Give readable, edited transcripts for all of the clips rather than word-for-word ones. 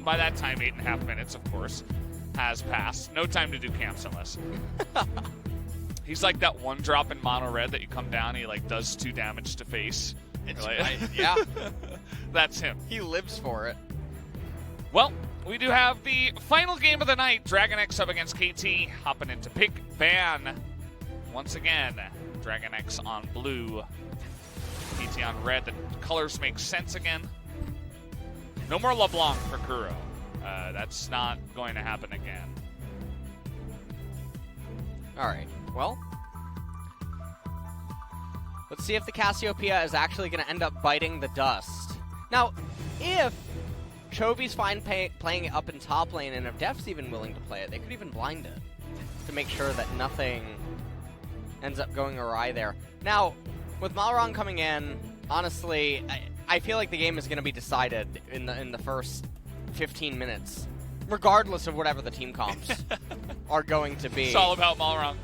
by that time, 8.5 minutes, of course, has passed. No time to do camps unless. He's like that one drop in mono red that you come down, he like does 2 damage to face. Yeah. That's him. He lives for it. Well, we do have the final game of the night. DragonX up against KT, hopping into pick ban. Once again, DragonX on blue, KT on red. The colors make sense again. No more LeBlanc for Kuro. That's not going to happen again. All right. Well, let's see if the Cassiopeia is actually going to end up biting the dust. Now, if Chovy's fine playing it up in top lane, and if Def's even willing to play it, they could even blind it to make sure that nothing ends up going awry there. Now, with Malrong coming in, honestly, I feel like the game is going to be decided in the first 15 minutes, regardless of whatever the team comps are going to be. It's all about Malrong.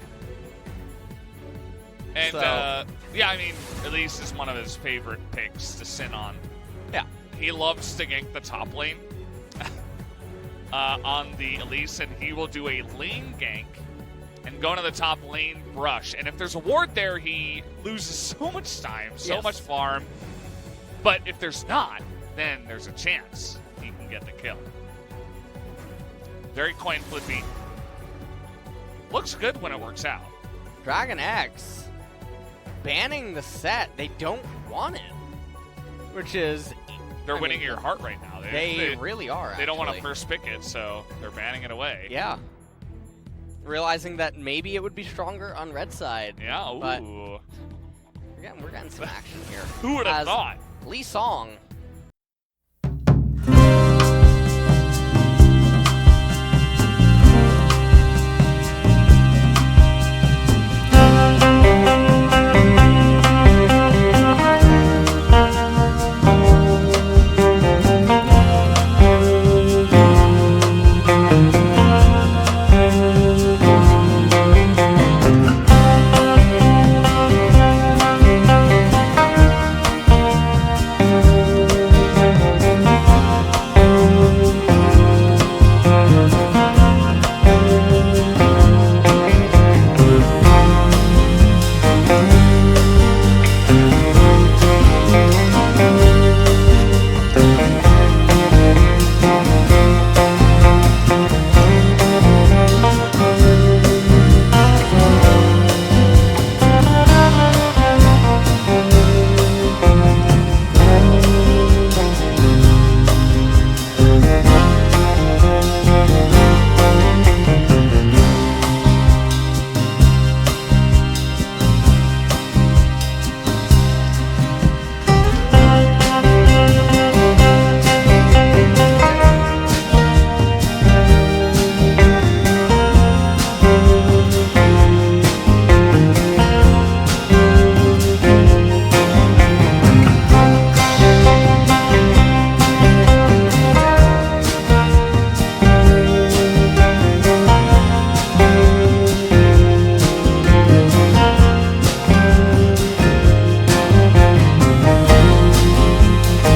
And, So- yeah, I mean, Elise is one of his favorite picks to sin on. Yeah. He loves to gank the top lane on the Elise, and he will do a lane gank and go into the top lane brush. And if there's a ward there, he loses so much time, so Yes. much farm. But if there's not, then there's a chance he can get the kill. Very coin flippy. Looks good when it works out. DragonX banning the set. They don't want it, which is They're I winning mean, your heart right now. they really are. They don't want to actually. first pick it, so they're banning it away. Yeah. Realizing that maybe it would be stronger on red side. Yeah, ooh. But- We're getting some action here. Who would have As thought? Lee Song.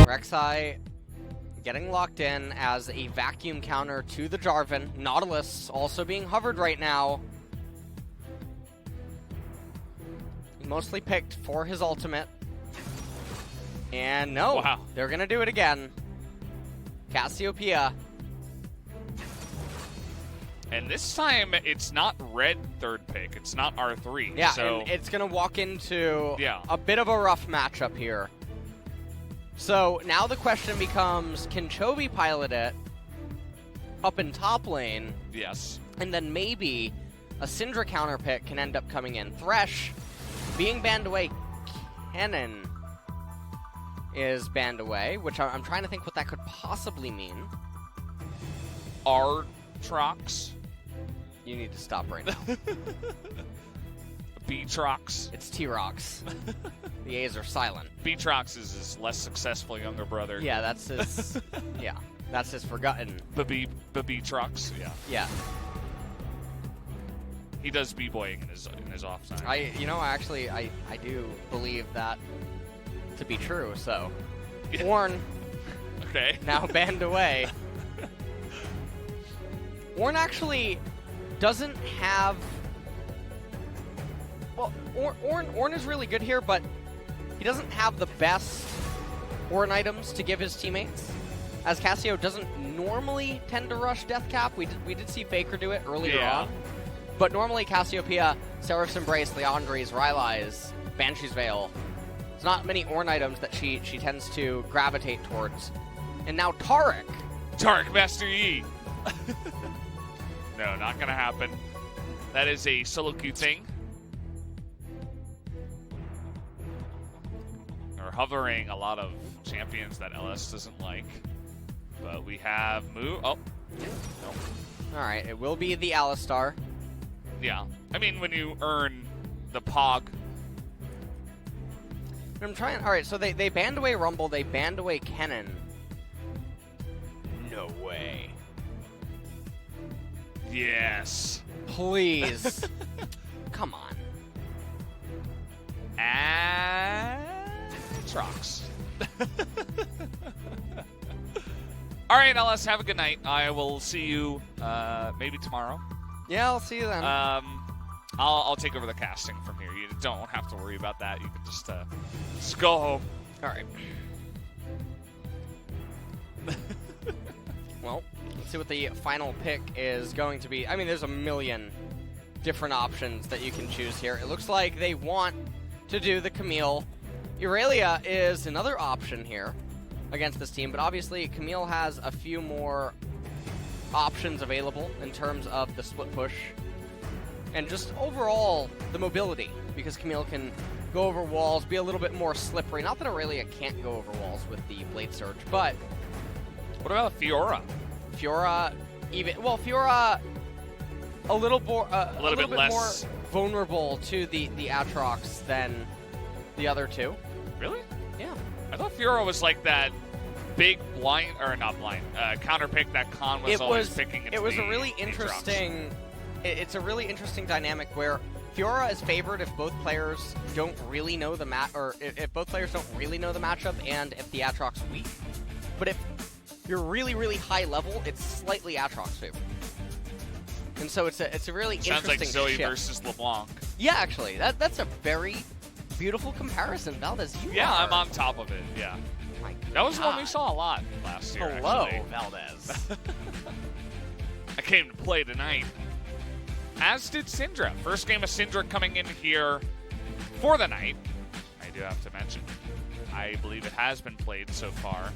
Rek'Sai getting locked in as a vacuum counter to the Jarvan. Nautilus also being hovered right now. Mostly picked for his ultimate. And no, Wow. they're going to do it again. Cassiopeia. And this time, it's not red third pick. It's not R3. Yeah, so and it's going to walk into Yeah. a bit of a rough matchup here. So now the question becomes, can Chovy pilot it up in top lane? yes. And then maybe a Syndra counter pick can end up coming in. Thresh being banned away. Kennen is banned away, which I'm trying to think what that could possibly mean. R-Trox. You need to stop right now. B-Trox. It's T-Rox. The A's are silent. B-Trox is his less successful younger brother. Yeah, that's his. Yeah, that's his forgotten. B-Trox. Yeah. Yeah, He does b-boying in his off time. I do believe that to be true. So, Yeah. Warren Okay. now banned away. Ornn actually doesn't have... Well, Ornn is really good here, but he doesn't have the best Ornn items to give his teammates, as Cassio doesn't normally tend to rush Death Cap. We did see Faker do it earlier on. But normally Cassiopeia, Seraph's Embrace, Leandri's, Rylai's, Banshee's Veil. There's not many Ornn items that she tends to gravitate towards. And now Taric. Taric Master Yi. No, not gonna happen. That is a solo queue thing. We're hovering a lot of champions that LS doesn't like. But we have Moo. Oh. No. Alright, it will be the Alistar. Yeah. I mean, when you earn the Pog. I'm trying. Alright, so they banned away Rumble, they banned away Kennen. No way. Yes. Please. Come on. Trox. All right, LS, have a good night. I will see you maybe tomorrow. Yeah, I'll see you then. I'll take over the casting from here. You don't have to worry about that. You can just go home. All right. Well, let's see what the final pick is going to be. I mean, there's a million different options that you can choose here. It looks like they want to do the Camille. Irelia is another option here against this team, but obviously Camille has a few more options available in terms of the split push and just overall the mobility, because Camille can go over walls, be a little bit more slippery. Not that Irelia can't go over walls with the Blade Surge, but what about Fiora? Fiora, Fiora a little bit less more vulnerable to the Aatrox than the other two. Really? Yeah. I thought Fiora was like that big blind, or not blind, counter pick that Khan was always picking. It was a really interesting. It's a really interesting dynamic where Fiora is favored if both players don't really know the if both players don't really know the matchup, and if the Aatrox weak. But if you're really, really high level, it's slightly Aatrox favored. And so it's a really Sounds interesting like Zoe shift. versus LeBlanc. Yeah, actually, that's a very beautiful comparison, Valdez. I'm on top of it. Yeah. My that was God. one we saw a lot last year. Hello, actually. Valdez. I came to play tonight. As did Syndra. First game of Syndra coming in here for the night. I do have to mention, I believe it has been played so far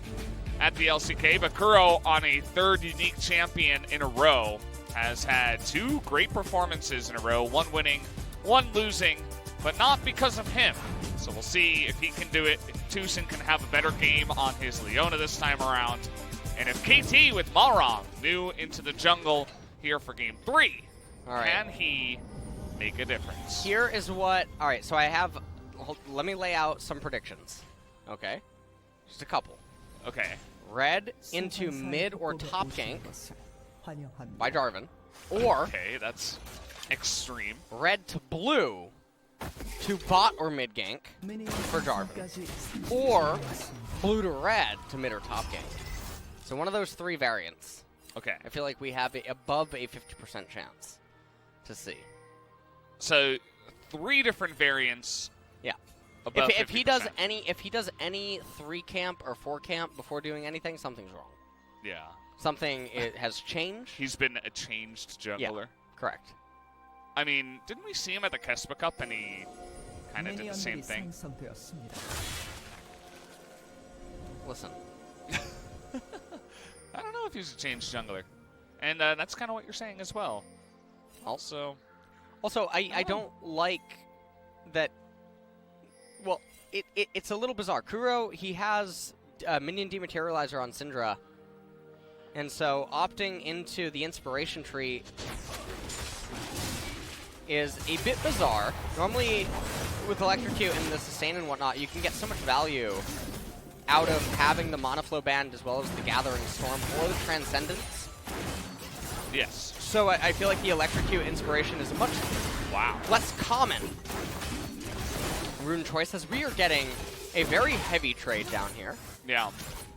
at the LCK, but Kuro on a third unique champion in a row has had two great performances in a row, one winning, one losing, but not because of him. So we'll see if he can do it, if Tucson can have a better game on his Leona this time around, and if KT with Malrong new into the jungle here for game 3, can he make a difference? Here is what, all right, so I have, let me lay out some predictions, okay? Just a couple. Okay. Red into mid or top gank by Jarvan, or okay, that's extreme. red to blue to bot or mid gank for Jarvan, or blue to red to mid or top gank. So one of those three variants. Okay. I feel like we have above a 50% chance to see. So 3 different variants. Yeah. Above if he does any 3 camp or 4 camp before doing anything, something's wrong. Yeah. Something has changed. He's been a changed jungler. Yeah, correct. I mean, didn't we see him at the Kespa Cup and he kind of did the same thing? Listen. I don't know if he's a changed jungler. And that's kind of what you're saying as well. Also, I don't like that. Well, it's a little bizarre. Kuro, he has minion dematerializer on Syndra. And so opting into the inspiration tree is a bit bizarre. Normally, with Electrocute and the sustain and whatnot, you can get so much value out of having the Mana Flow band as well as the Gathering Storm or the Transcendence. yes. So I feel like the Electrocute inspiration is much less common rune choice, as we are getting a very heavy trade down here. Yeah.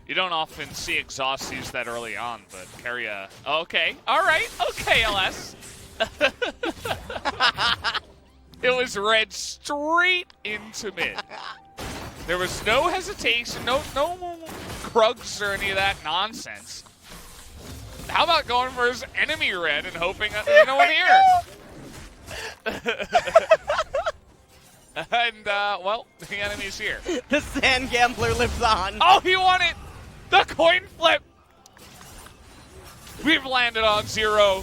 You don't often see exhaust used that early on, but Keria. Okay, all right, okay, LS. It was read straight into mid. There was no hesitation, no krugs or any of that nonsense. How about going for his enemy red and hoping that there's no one here? And, well, the enemy's here. The Sand Gambler lives on. Oh, he won it! The coin flip! We've landed on 0.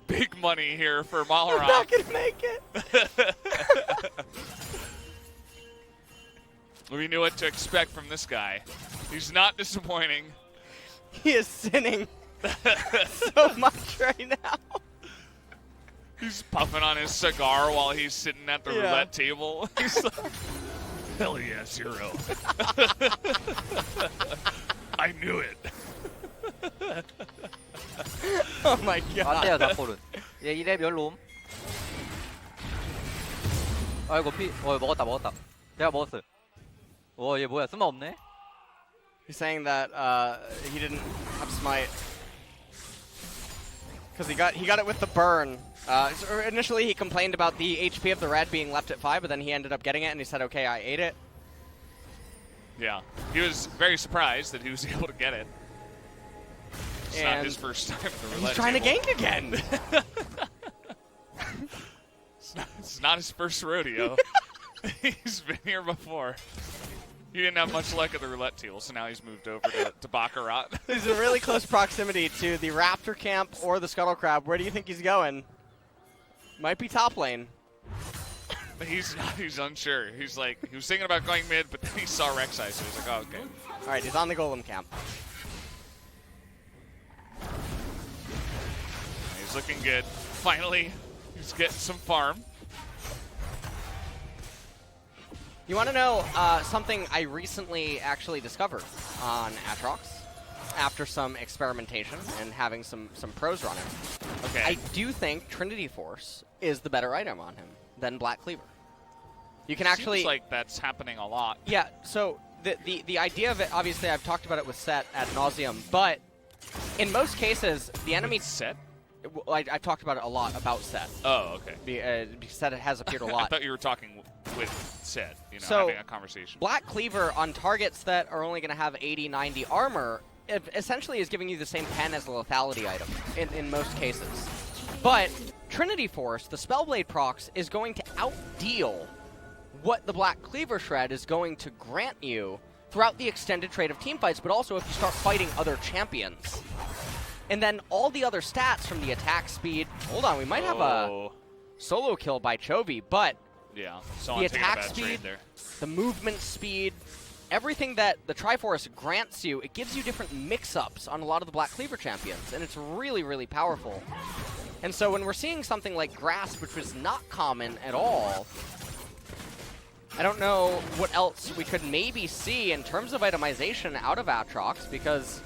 Big money here for Malron. I'm not gonna make it. We knew what to expect from this guy. He's not disappointing. He is sinning so much right now. He's puffing on his cigar while he's sitting at the roulette table. He's like, hell yeah, 0. I knew it. Oh my 안 god. 돼요, 나폴은. 얘 이래 별로. 아이고, 먹었다. 내가 먹었어요. 얘 뭐야, 쓸모 없네? He's saying that he didn't have smite because he got it with the burn. So initially, he complained about the HP of the red being left at 5, but then he ended up getting it, and he said, "Okay, I ate it." Yeah, he was very surprised that he was able to get it. It's not his first time at the roulette He's trying to table. gank again. It's not his first rodeo. He's been here before. He didn't have much luck at the roulette table, so now he's moved over to Baccarat. He's in really close proximity to the Raptor camp or the Scuttle Crab. Where do you think he's going? Might be top lane. He's unsure. He's like, he was thinking about going mid, but then he saw Rek'Sai, so he's like, oh, okay. All right, he's on the Golem camp. He's looking good. Finally, he's getting some farm. You want to know something I recently actually discovered on Atrox after some experimentation and having some pros run it. Okay. I do think Trinity Force is the better item on him than Black Cleaver. You can actually... Seems like that's happening a lot. Yeah, so the idea of it, obviously I've talked about it with Set ad nauseum, but in most cases, the enemy... Set? I've talked about it a lot about Set. Oh, okay. Because Set has appeared a lot. I thought you were talking with Set, So, having a conversation. Black Cleaver on targets that are only going to have 80, 90 armor essentially is giving you the same pen as a lethality item in most cases. But Trinity Force, the Spellblade procs, is going to outdeal what the Black Cleaver Shred is going to grant you throughout the extended trade of teamfights, but also if you start fighting other champions. And then all the other stats from the attack speed. Hold on, we might have a solo kill by Chovy, but yeah, the attack speed, the movement speed, everything that the Triforce grants you, it gives you different mix-ups on a lot of the Black Cleaver champions, and it's really, really powerful. And so when we're seeing something like Grasp, which was not common at all, I don't know what else we could maybe see in terms of itemization out of Atrox, because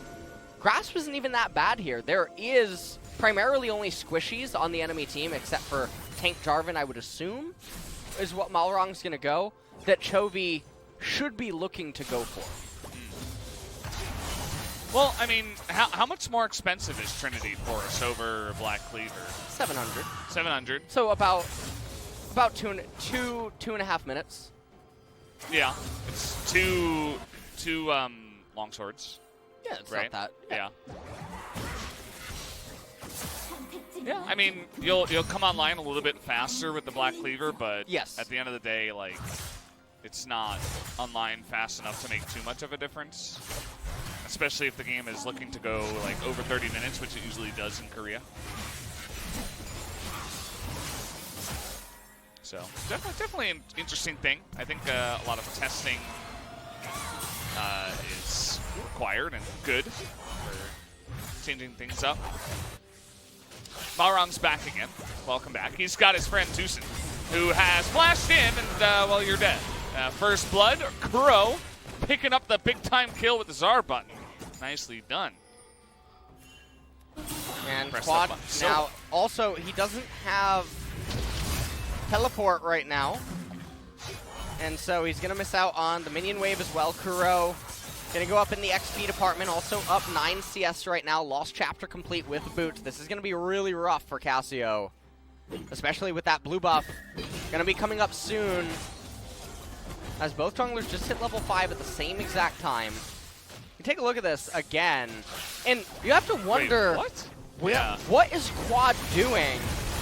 Grasp isn't even that bad here. There is primarily only squishies on the enemy team, except for Tank Jarvan, I would assume, is what Malrong's going to go, that Chovy should be looking to go for. Well, I mean, how much more expensive is Trinity Force over Black Cleaver? 700. 700. So about 2.5 minutes. Yeah, it's two long swords. Yeah, it's right? not that. Yeah. Yeah, I mean, you'll come online a little bit faster with the Black Cleaver, but yes, at the end of the day, like, it's not online fast enough to make too much of a difference. Especially if the game is looking to go like over 30 minutes, which it usually does in Korea. So definitely an interesting thing. I think a lot of testing is required and good for changing things up. Malrong's back again. Welcome back. He's got his friend Tucson, who has flashed in, and well, you're dead. First blood, Kuro picking up the big-time kill with the Czar button. Nicely done. And Press Quad, that button. now, also, he doesn't have teleport right now. and so he's going to miss out on the minion wave as well. Kuro going to go up in the XP department, also up 9 CS right now. Lost chapter complete with boots. This is going to be really rough for Casio, especially with that blue buff. Going to be coming up soon, as both junglers just hit level 5 at the same exact time. You take a look at this again, and you have to wonder, wait, what? What is Quad doing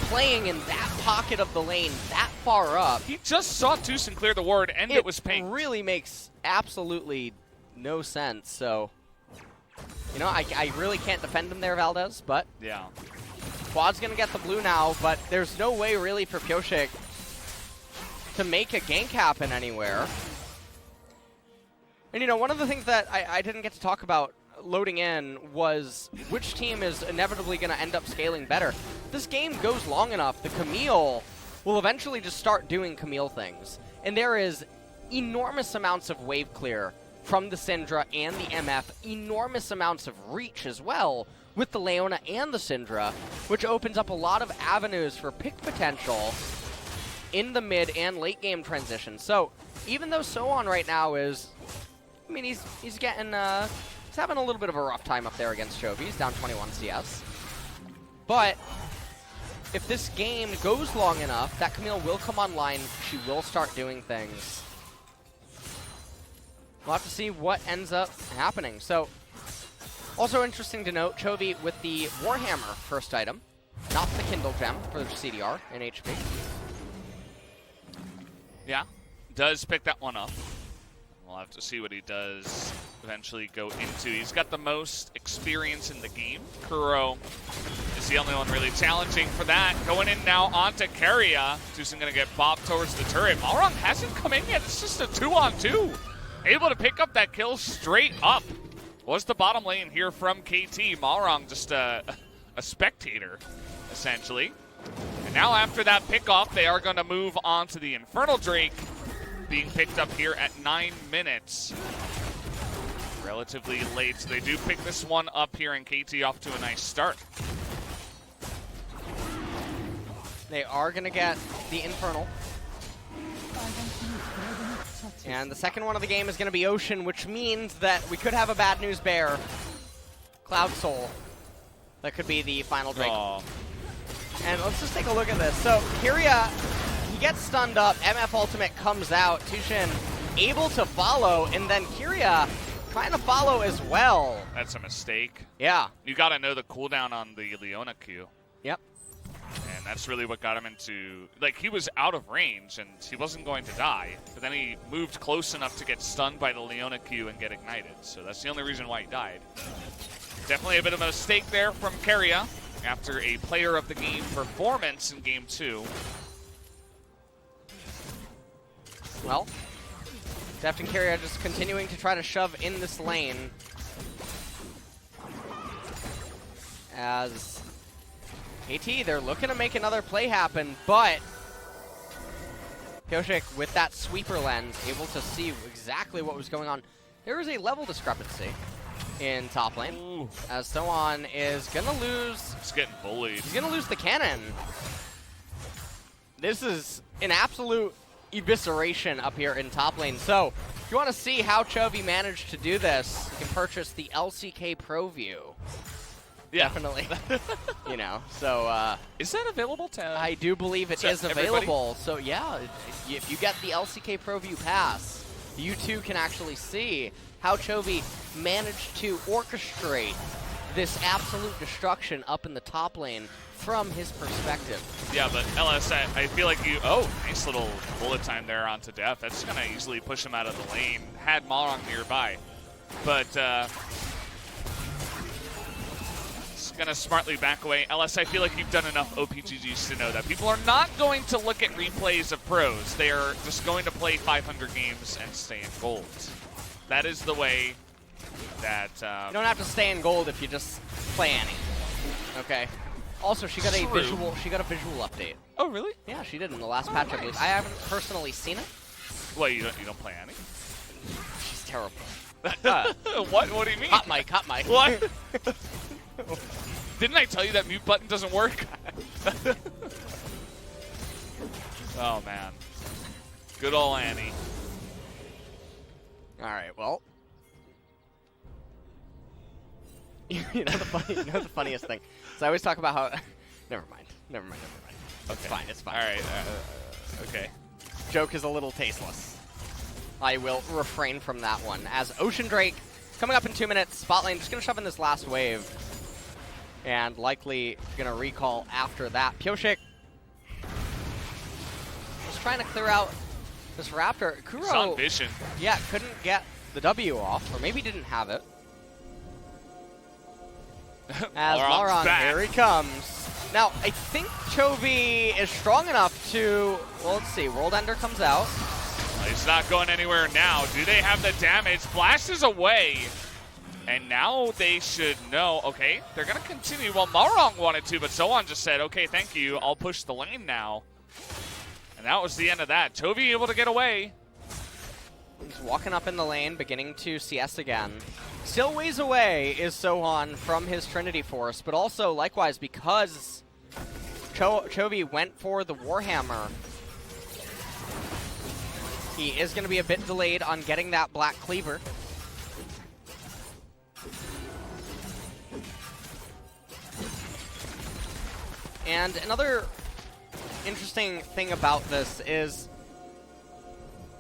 playing in that pocket of the lane that far up? He just saw Tucson clear the ward, and it was pink. It really makes absolutely no sense. So, you know, I really can't defend him there, Valdez, but yeah, Quad's going to get the blue now, but there's no way really for Pyoshik to make a gank happen anywhere. And, you know, one of the things that I didn't get to talk about loading in was which team is inevitably going to end up scaling better. If this game goes long enough, the Camille will eventually just start doing Camille things. And there is enormous amounts of wave clear from the Syndra and the MF, enormous amounts of reach as well with the Leona and the Syndra, which opens up a lot of avenues for pick potential in the mid and late game transition. So even though Sohan right now is, I mean, he's getting, he's having a little bit of a rough time up there against Chovy. He's down 21 CS. But if this game goes long enough, that Camille will come online. She will start doing things. We'll have to see what ends up happening. So, also interesting to note, Chovy with the Warhammer first item, not the Kindle Gem for the CDR and HP. Yeah, does pick that one up. We'll have to see what he does eventually go into. He's got the most experience in the game. Kuro is the only one really challenging for that. Going in now onto Keria. Tucson going to get bopped towards the turret. Malrong hasn't come in yet. It's just a 2-on-2. Able to pick up that kill straight up. Was the bottom lane here from KT. Malrong just a spectator, essentially. And now after that pickoff, they are going to move on to the Infernal Drake, being picked up here at 9 minutes. Relatively late, so they do pick this one up here, and KT off to a nice start. They are going to get the Infernal. And the second one of the game is going to be Ocean, which means that we could have a bad news bear. Cloud Soul. That could be the final Drake. Aww. And let's just take a look at this. So, Keria, he gets stunned up. MF Ultimate comes out. Tushin able to follow, and then Keria trying to follow as well. That's a mistake. Yeah. You got to know the cooldown on the Leona Q. Yep. And that's really what got him into, like, he was out of range and he wasn't going to die, but then he moved close enough to get stunned by the Leona Q and get ignited. So that's the only reason why he died. Definitely a bit of a mistake there from Keria after a player of the game performance in game 2. Well, Deft and Keria just continuing to try to shove in this lane as KT, they're looking to make another play happen, but Pyoshik, with that sweeper lens, able to see exactly what was going on. There is a level discrepancy in top lane. Ooh. As Sohan is going to lose. He's getting bullied. He's going to lose the cannon. This is an absolute evisceration up here in top lane. So, if you want to see how Chovy managed to do this, you can purchase the LCK Pro View. Yeah. Definitely. You know, so is that available to I do believe it is available. So yeah, if you get the LCK Pro View Pass, you too can actually see how Chovy managed to orchestrate this absolute destruction up in the top lane from his perspective. Yeah, but LS, I feel like you... Oh, nice little bullet time there onto Def. That's going to easily push him out of the lane. Had Malrong nearby. But... gonna smartly back away. LS, I feel like you've done enough OPGGs to know that people are not going to look at replays of pros. They are just going to play 500 games and stay in gold. That is the way that... you don't have to stay in gold if you just play Annie. Okay. Also, she got a visual update. Oh, really? Yeah, she did in the last patch, I believe. I haven't personally seen it. Well, you don't play Annie? She's terrible. What? What do you mean? Hot mic, hot mic. What? Didn't I tell you that mute button doesn't work? Oh, man. Good old Annie. All right, well. you know the funniest thing? So I always talk about how... Never mind. It's Okay. fine, it's fine. All right. Okay. Joke is a little tasteless. I will refrain from that one. As Ocean Drake, coming up in 2 minutes, spot lane, just going to shove in this last wave. And likely going to recall after that. Pyoshik just trying to clear out this Raptor. Kuro, He's on vision. yeah, couldn't get the W off, or maybe didn't have it. As Laurent's Laurent, back. here he comes. Now, I think Chovy is strong enough to, well, let's see, World Ender comes out. He's not going anywhere now. Do they have the damage? Blast is away. And now they should know. Okay, they're going to continue. Well, Marong wanted to, but Zoan just said, okay, thank you. I'll push the lane now. And that was the end of that. Chovy able to get away. He's walking up in the lane, beginning to CS again. Still ways away is Sohan from his Trinity Force, but also, likewise, because Chovy went for the Warhammer, he is going to be a bit delayed on getting that Black Cleaver. And another interesting thing about this is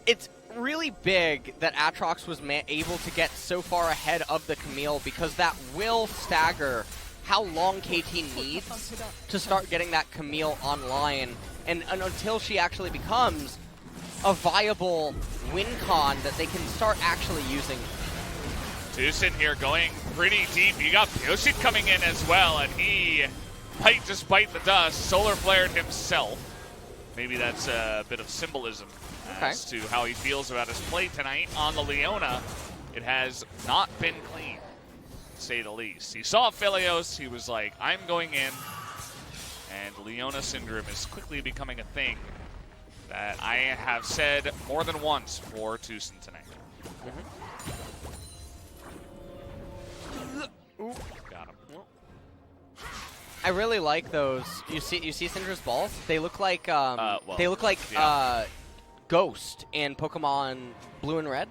it's really big that Aatrox was able to get so far ahead of the Camille, because that will stagger how long KT needs to start getting that Camille online, and until she actually becomes a viable win con that they can start actually using. Tucson here going pretty deep. You got Pyoshik coming in as well, and he might just bite the dust. Solar flared himself. Maybe that's a bit of symbolism as to how he feels about his play tonight on the Leona. It has not been clean, to say the least. He saw Philios, he was like, I'm going in, and Leona syndrome is quickly becoming a thing that I have said more than once for Tucson tonight. Ooh. Got him. I really like those. You see Syndra's balls? They look like well, they look like yeah. Ghost in Pokemon Blue and Red.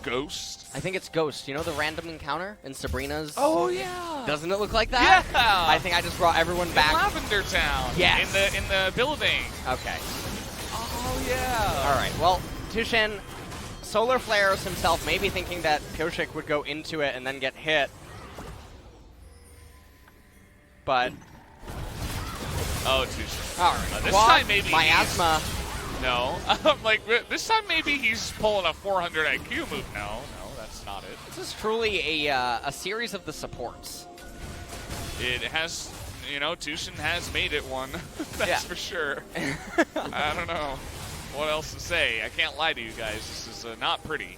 Ghost? I think it's Ghost. You know the random encounter in Sabrina's? Oh yeah. Doesn't it look like that? Yeah. I think I just brought everyone back. In Lavender Town. Yes. In the building. Okay. Oh yeah. All right. Well, Tushin solar flares himself, maybe thinking that Pyoshik would go into it and then get hit. But oh, Tushin. all right. This Quad, time maybe miasma. No. Like this time maybe he's pulling a 400 IQ move. No, that's not it. This is truly a series of the supports. It has, you know, Tushin has made it one. That's Yeah. for sure. I don't know what else to say. I can't lie to you guys. This is not pretty.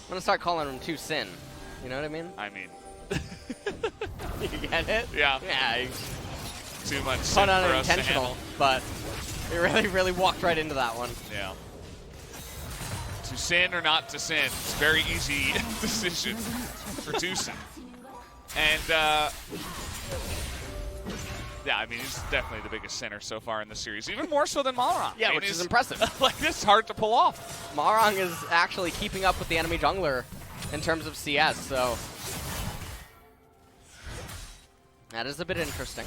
I'm gonna start calling him Tucson. You know what I mean? I mean, You get it? yeah. Yeah. Too much Fun sin for us to unintentional, handle. but it really walked right into that one. Yeah. To sin or not to sin. It's a very easy decision for Tucson. And, yeah, I mean, he's definitely the biggest sinner so far in the series. Even more so than Marong. Yeah, I mean, which is it's- impressive. Like, this is hard to pull off. Marong is actually keeping up with the enemy jungler in terms of CS, so that is a bit interesting.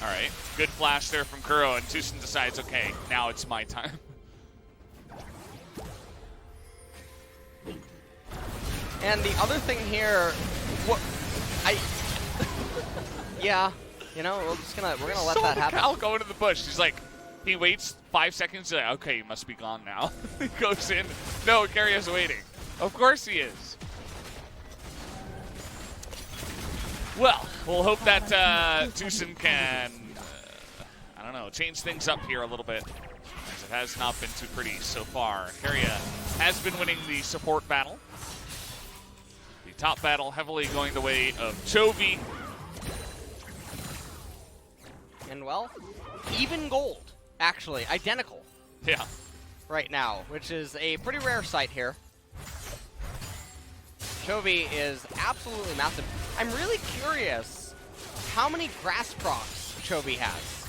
All right. Good flash there from Kuro, and Tucson decides, okay, now it's my time. And the other thing here, yeah, you know, we're gonna let that happen. Cal go into the bush. He's like, he waits 5 seconds. He's like, okay, he must be gone now. He goes in. No, Carrier's waiting. Of course he is. Well, we'll hope that Tucson can, I don't know, change things up here a little bit, as it has not been too pretty so far. Carrier has been winning the support battle. The top battle heavily going the way of Chovy. And well, even gold, actually, identical Yeah. right now, which is a pretty rare sight here. Chovy is absolutely massive. I'm really curious how many grass procs Chovy has.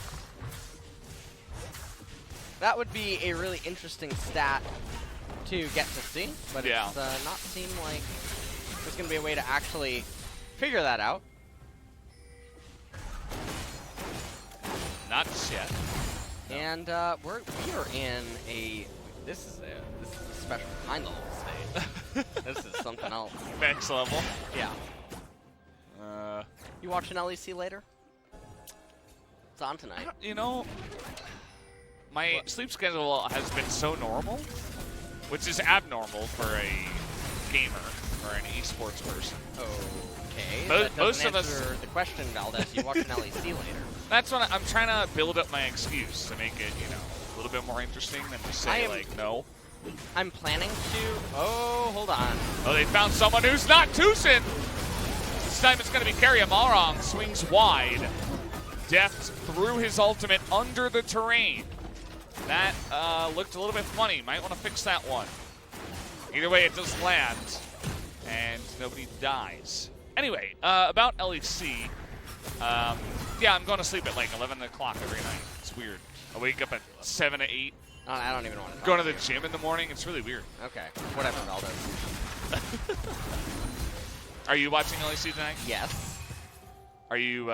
That would be a really interesting stat to get to see, but Yeah. it's not seem like there's going to be a way to actually figure that out. Not just yet. And we are in a this is a special kind of state. This is something else. Next level. Yeah. You watching LEC later? It's on tonight. You know, my sleep schedule has been so normal, which is abnormal for a gamer or an esports person. Okay. Mo- that most doesn't of us- answer the question, Valdez. You watching LEC later? That's what I'm trying to build up my excuse to make it, you know, a little bit more interesting than just say, like, no. I'm planning to. Oh, hold on. Oh, they found someone who's not Tucson. This time it's going to be Carry. Amalrong swings wide. Deft threw his ultimate under the terrain. That looked a little bit funny. Might want to fix that one. Either way, it does land, and nobody dies. Anyway, about LEC. Yeah, I'm going to sleep at like 11 o'clock every night. It's weird. I wake up at 7 to 8. I don't even want to. Going to the gym in the morning. It's really weird. Okay, whatever, Valdez. Are you watching LEC tonight? Yes, Are you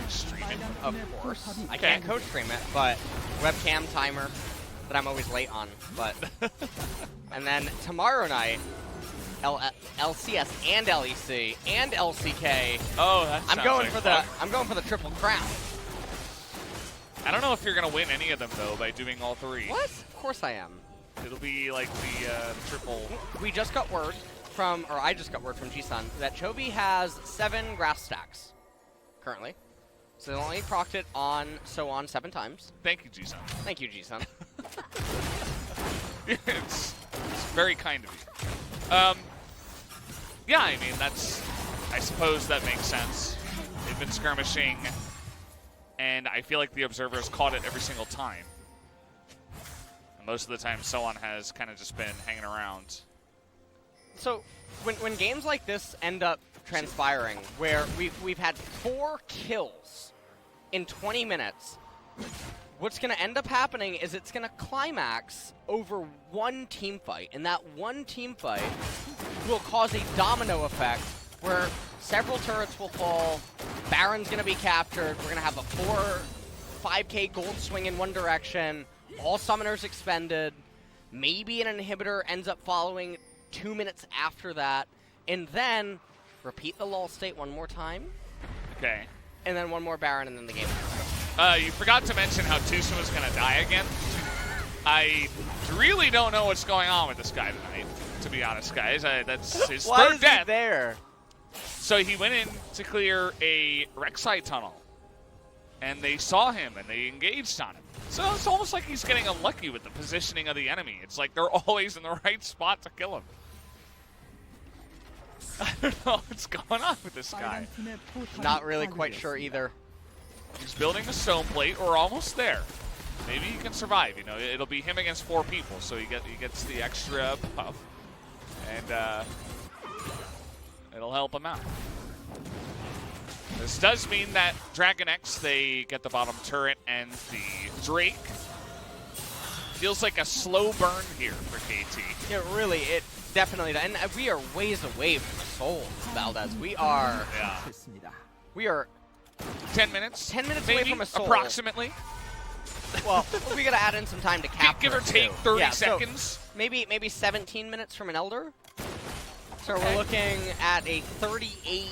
streaming? of course. I can't coach stream it, but webcam timer that I'm always late on. But and then tomorrow night, LCS and LEC and LCK. Oh, that I'm sounds going like for fun. I'm going for the triple crown. I don't know if you're gonna win any of them though by doing all three. What? Of course I am. It'll be like the triple. We just got word from, or I just got word from G-Sun that Chovy has 7 grass stacks currently. So they only procced it on 7 times. Thank you, G-Sun. Thank you, G-Sun. it's very kind of you. Yeah, I mean I suppose that makes sense. They've been skirmishing, and I feel like the observers caught it every single time. And most of the time, Soan has kind of just been hanging around. So when games like this end up transpiring, where we've had 4 kills in 20 minutes, what's going to end up happening is it's going to climax over one team fight, and that one team fight will cause a domino effect where several turrets will fall, Baron's going to be captured, we're going to have a 5k gold swing in one direction, all summoners expended, maybe an inhibitor ends up following 2 minutes after that, and then repeat the lull state one more time, Okay. and then one more Baron, and then the game is over. You forgot to mention how Tucson was going to die again. I really don't know what's going on with this guy tonight, to be honest, guys. That's his Why third is death. he there? So he went in to clear a Rek'Sai tunnel, and they saw him, and they engaged on him. So it's almost like he's getting unlucky with the positioning of the enemy. It's like they're always in the right spot to kill him. I don't know what's going on with this guy. Not really quite sure either. He's building a stone plate. We're almost there. Maybe he can survive. You know, it'll be him against 4 people, so he gets the extra buff, and it'll help him out. This does mean that DragonX, they get the bottom turret, and the Drake feels like a slow burn here for KT. It definitely does. And we are ways away from the soul, Valdez. We are Yeah. 10 minutes? 10 minutes maybe, away from a soul. approximately. Well, we gotta add in some time to capture. Give or it, take too. 30 Yeah, so seconds. maybe 17 minutes from an Elder. So we're looking at a 38.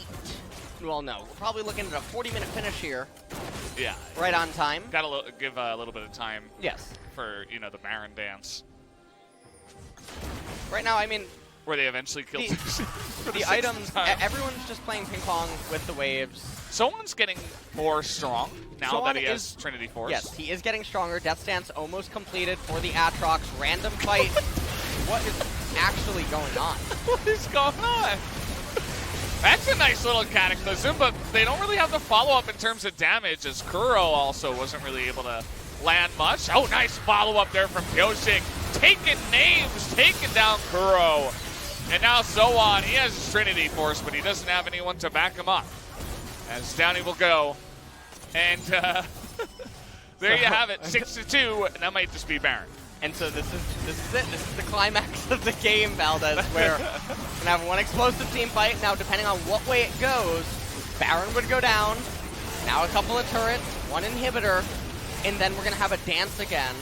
Well, no, we're probably looking at a 40-minute finish here. Yeah. Right on time. Gotta give a little bit of time. Yes. For, you know, the Baron dance. Right now, I mean, Where they eventually kill Tucson. the items, everyone's just playing ping pong with the waves. Someone's getting more strong now Someone that he has Trinity Force. Yes, he is getting stronger. Death Stance almost completed for the Aatrox. Random fight. What is actually going on? What is going on? That's a nice little Cataclysm, but they don't really have the follow-up in terms of damage, as Kuro also wasn't really able to land much. Oh, nice follow-up there from Pyosik. Taking names, taking down Kuro. And now Zoan, he has his Trinity Force, but he doesn't have anyone to back him up. As down he will go. And There you have it, 6-2, and that might just be Baron. And so this is it. This is the climax of the game, Valdez, where we're gonna have one explosive team fight. Now, depending on what way it goes, Baron would go down. Now a couple of turrets, one inhibitor, and then we're gonna have a dance again.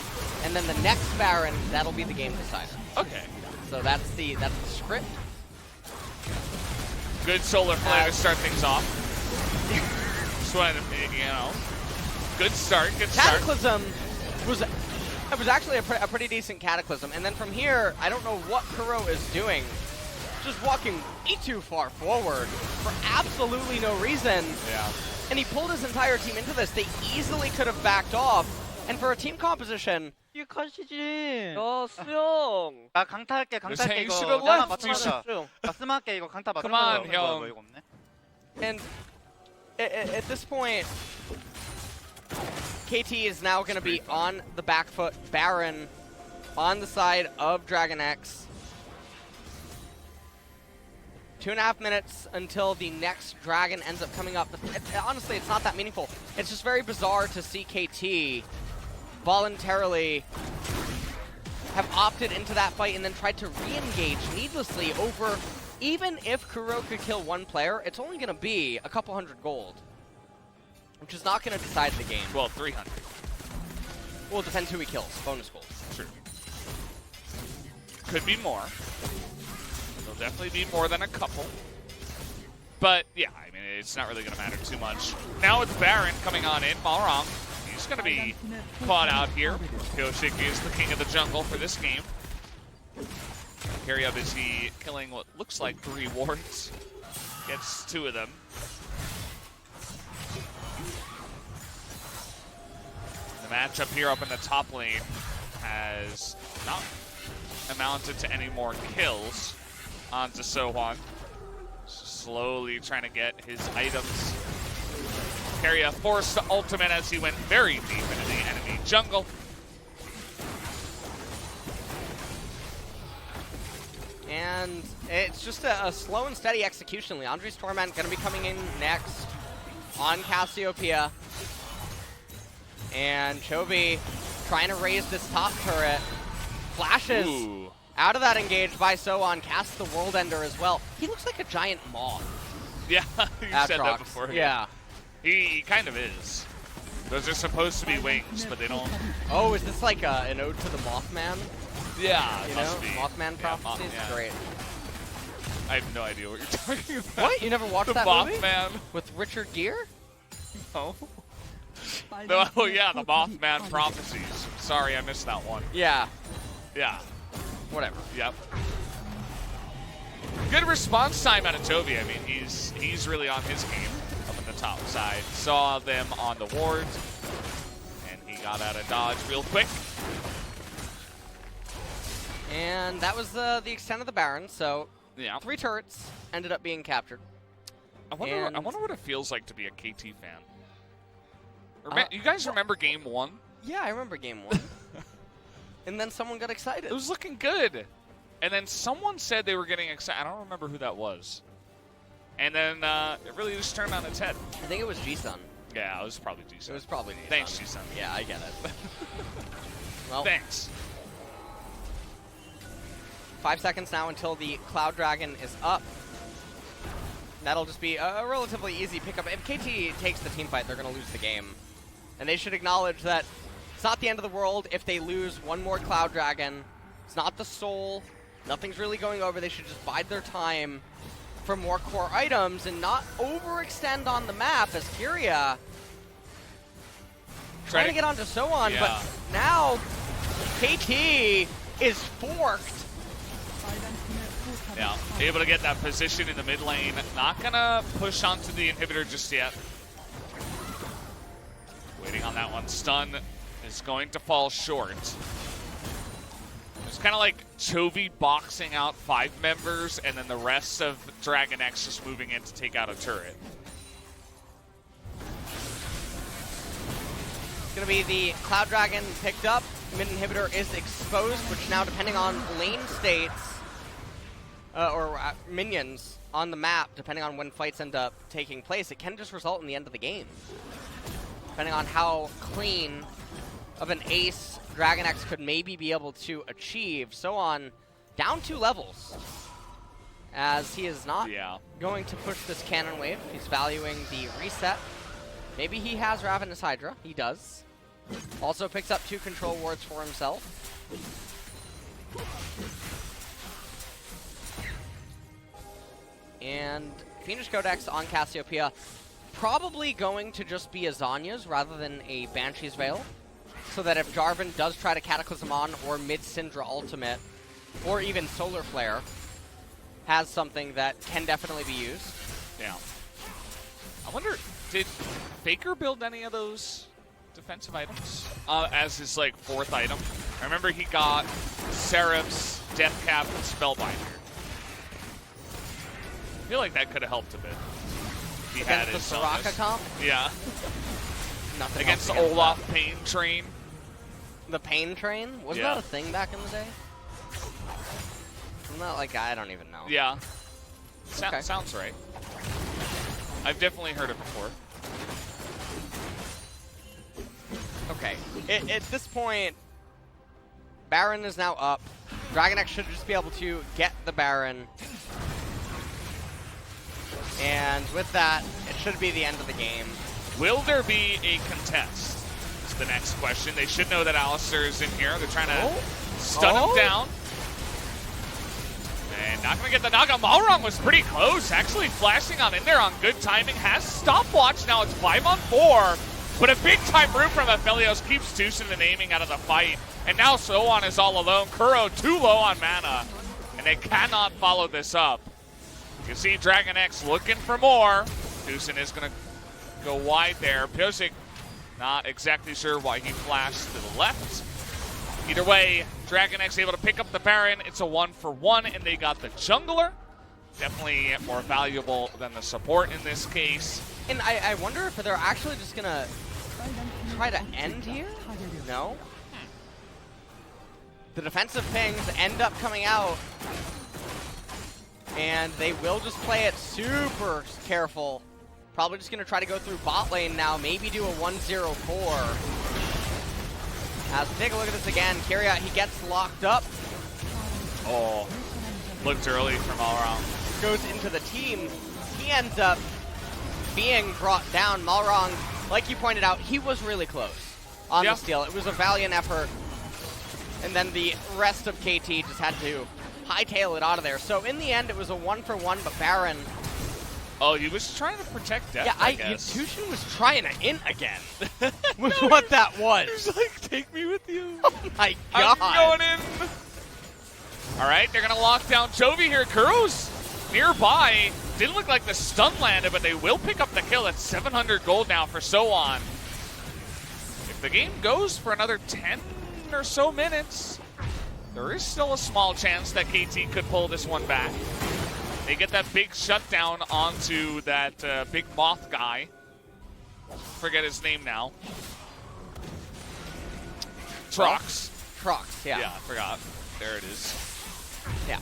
And then the next Baron, that'll be the game decider. Okay. So that's the script. Good solar flare to start things off. Just wanted to, good start, good start. Cataclysm was actually a pretty decent Cataclysm. And then from here, I don't know what Kuro is doing. Just walking way too far forward for absolutely no reason. Yeah. And he pulled his entire team into this. They easily could have backed off. And for a team composition, 이게 컷이지. 어, 수영. 나 강타할게, 강타할게. You 이거 should have 하나 left. 맞춰가자. 나 스마할게, 이거 강타 맞춰. Come on, 뭐야, 형. 이거 없네. And at this point, KT is now going to be on the back foot. Baron on the side of DragonX. 2.5 minutes until the next dragon ends up coming up. Honestly, it's not that meaningful. It's just very bizarre to see KT voluntarily have opted into that fight and then tried to re-engage needlessly over, even if Kuro could kill one player, it's only going to be a couple hundred gold, which is not going to decide the game. Well, 300. Well, it depends who he kills. Bonus gold. True. Could be more. There'll definitely be more than a couple. But, yeah, I mean, it's not really going to matter too much. Now it's Baron coming on in. Balrog, he's going to be caught out here. Kyoshik is the king of the jungle for this game. Carry up is he killing what looks like 3 wards. Gets 2 of them. The matchup here up in the top lane has not amounted to any more kills onto Sohwan. Slowly trying to get his items. Keria forced the ultimate as he went very deep into the enemy jungle. And it's just a slow and steady execution. Leandri's Torment going to be coming in next on Cassiopeia. And Chovy trying to raise this top turret. Flashes out of that engage by Sohwan, casts the World Ender as well. He looks like a giant moth. Yeah, you said that before. Yeah. He kind of is. Those are supposed to be wings, but they don't. Oh, is this like an ode to the Mothman? Yeah, it You must know, be. Mothman prophecies? yeah. Great. I have no idea what you're talking about. What? You never watched The that movie? Mothman? With Richard Gere? Oh. No, oh yeah, the Mothman prophecies. Sorry, I missed that one. Yeah. Yeah. Whatever. Yep. Good response time out of Toby. I mean, he's really on his game up in the top side. Saw them on the wards, and he got out of dodge real quick. And that was the extent of the Baron, so Yeah. 3 turrets ended up being captured. I wonder what it feels like to be a KT fan. You guys well, remember Game 1? Yeah, I remember Game 1. And then someone got excited. It was looking good. And then someone said they were getting excited. I don't remember who that was. And then it really just turned on its head. I think it was G-Sun. Yeah, it was probably G-Sun. It was probably G-Sun. Thanks, G-Sun. Yeah, I get it. Well, Thanks. 5 seconds now until the Cloud Dragon is up. That'll just be a relatively easy pickup. If KT takes the team fight, they're going to lose the game. And they should acknowledge that it's not the end of the world if they lose one more Cloud Dragon. It's not the soul. Nothing's really going over. They should just bide their time for more core items and not overextend on the map as Keria trying to get onto Sohwan, Yeah. but now KT is forked. Yeah, able to get that position in the mid lane. Not gonna push onto the inhibitor just yet. Waiting on that one. Stun is going to fall short. It's kind of like Chovy boxing out 5 members and then the rest of DragonX just moving in to take out a turret. It's going to be the Cloud Dragon picked up. Mid inhibitor is exposed, which now, depending on lane states or minions on the map, depending on when fights end up taking place, it can just result in the end of the game. Depending on how clean of an ace DragonX could maybe be able to achieve. So on down 2 levels, as he is not going to push this cannon wave. He's valuing the reset. Maybe he has Ravenous Hydra. He does. Also picks up 2 control wards for himself. And Fiendish Codex on Cassiopeia, probably going to just be a Zanya's rather than a Banshee's Veil. So that if Jarvan does try to Cataclysm on, or mid-Syndra ultimate, or even Solar Flare, has something that can definitely be used. Yeah. I wonder, did Faker build any of those defensive items as his like 4th item? I remember he got Seraph's, Deathcap, and Spellbinder. I feel like that could have helped a bit. He Against the Soraka comp? Yeah. Nothing against the Olaf Pain Train. The Pain Train? Wasn't that a thing back in the day? Wasn't that like, I don't even know. Yeah. Okay. Sounds right. I've definitely heard it before. Okay. At this point, Baron is now up. DragonX should just be able to get the Baron. And with that, it should be the end of the game. Will there be a contest? Is the next question. They should know that Alistair is in here. They're trying to stun him down. And not going to get the knockout. Malrong was pretty close, actually flashing on in there on good timing. Has stopwatch. Now it's 5-on-4. But a big-time root from Aphelios keeps Tucson and aiming out of the fight. And now Soan is all alone. Kuro too low on mana. And they cannot follow this up. You see DragonX looking for more. Tucson is going to go wide there. Piosik not exactly sure why he flashed to the left. Either way, DragonX able to pick up the Baron. It's a 1-for-1, and they got the jungler. Definitely more valuable than the support in this case. And I wonder if they're actually just going to try to end here? No? The defensive pings end up coming out. And they will just play it super careful. Probably just going to try to go through bot lane now. Maybe do a 1-0-4. As we take a look at this again, Kyriot, he gets locked up. Oh, looked early from Malrong. Goes into the team. He ends up being brought down. Malrong, like you pointed out, he was really close on the steal. It was a valiant effort. And then the rest of KT just had to hightail it out of there. So in the end, it was a 1-for-1, but Baron... Oh, he was trying to protect Death, I guess. Tushin was trying to in again. Was what that was. He was like, take me with you. Oh my god. I'm going in. All right, they're going to lock down Chovy here. Kuro's nearby. Didn't look like the stun landed, but they will pick up the kill. It's 700 gold now for Soan. If the game goes for another 10 or so minutes, there is still a small chance that KT could pull this one back. They get that big shutdown onto that big moth guy. Forget his name now. Trox. Trox, yeah. Yeah, I forgot. There it is. Yeah.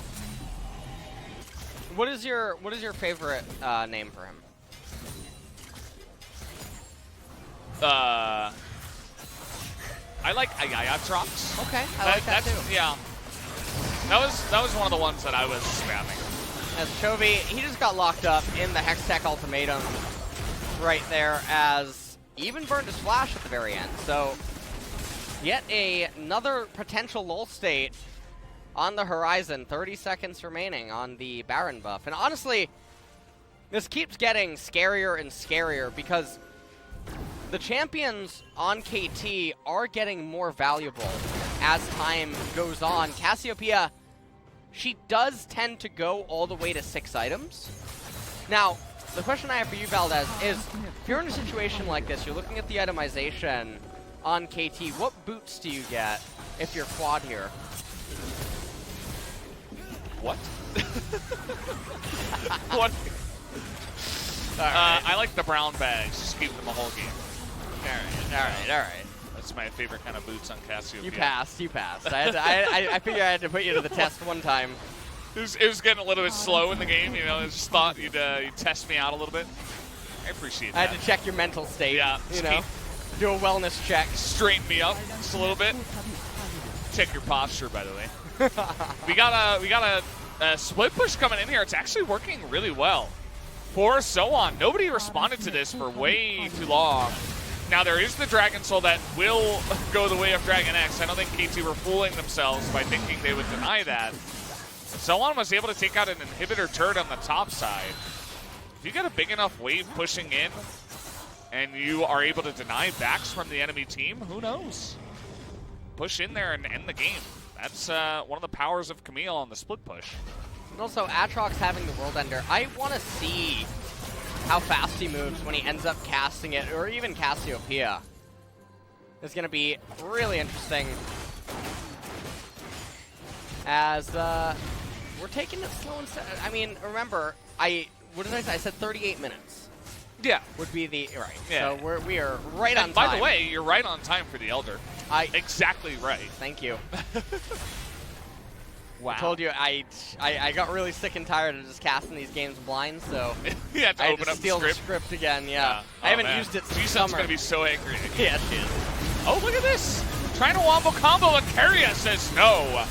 What is your favorite name for him? I like Ayaya Trox. Okay, I like that too. Yeah. That was one of the ones that I was spamming. As Chovy, he just got locked up in the Hextech Ultimatum right there, as even burned his flash at the very end. So yet another potential lull state on the horizon. 30 seconds remaining on the Baron buff. And honestly, this keeps getting scarier and scarier because the champions on KT are getting more valuable as time goes on. Cassiopeia, she does tend to go all the way to 6 items. Now, the question I have for you, Valdez, is if you're in a situation like this, you're looking at the itemization on KT, what boots do you get if you're quad here? What? What? I like the brown bags. Just keep them a whole game. All right. That's my favorite kind of boots on Cassiopeia. You passed. I figured I had to put you to the test one time. It was getting a little bit slow in the game, you know. I just thought you'd test me out a little bit. I appreciate that. I had to check your mental state. Yeah, you know. Do a wellness check. Straighten me up just a little bit. Check your posture, by the way. we got a split push coming in here. It's actually working really well. For Sohan, nobody responded to this for way too long. Now there is the Dragon Soul that will go the way of DragonX. I don't think KT were fooling themselves by thinking they would deny that. Sohan was able to take out an inhibitor turret on the top side. If you get a big enough wave pushing in and you are able to deny backs from the enemy team, who knows? Push in there and end the game. That's one of the powers of Camille on the split push. And also, Aatrox having the World Ender. I want to see how fast he moves when he ends up casting it, or even Cassiopeia. It's going to be really interesting. As we're taking it slow and steady. I mean, remember, what did I say? I said 38 minutes. Yeah. Would be the, right. Yeah. So we are right on time. By the way, you're right on time for the Elder. Exactly right. Thank you. Wow. I told you I got really sick and tired of just casting these games blind, so you had to I had open to up steal the the script. script again, yeah. Oh, I haven't man. used it since G-Sun's summer. going to be so angry. Yeah, she is. Oh, look at this. Trying to wombo combo, and Keria says no.